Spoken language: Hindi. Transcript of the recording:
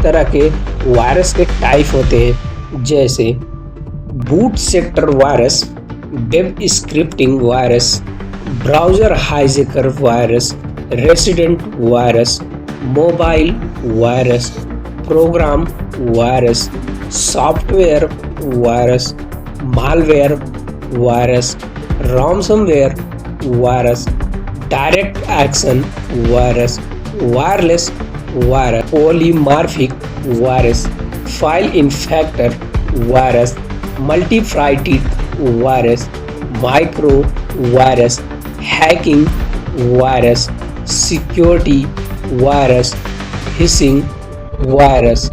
तरह के वायरस के टाइप होते हैं, जैसे boot sector virus, web scripting virus, browser hijacker virus, resident virus, mobile virus, program virus, software virus, malware virus, ransomware virus, direct action virus, wireless virus, polymorphic virus, file infector virus, multipartite virus, micro virus, hacking virus, security virus, phishing virus,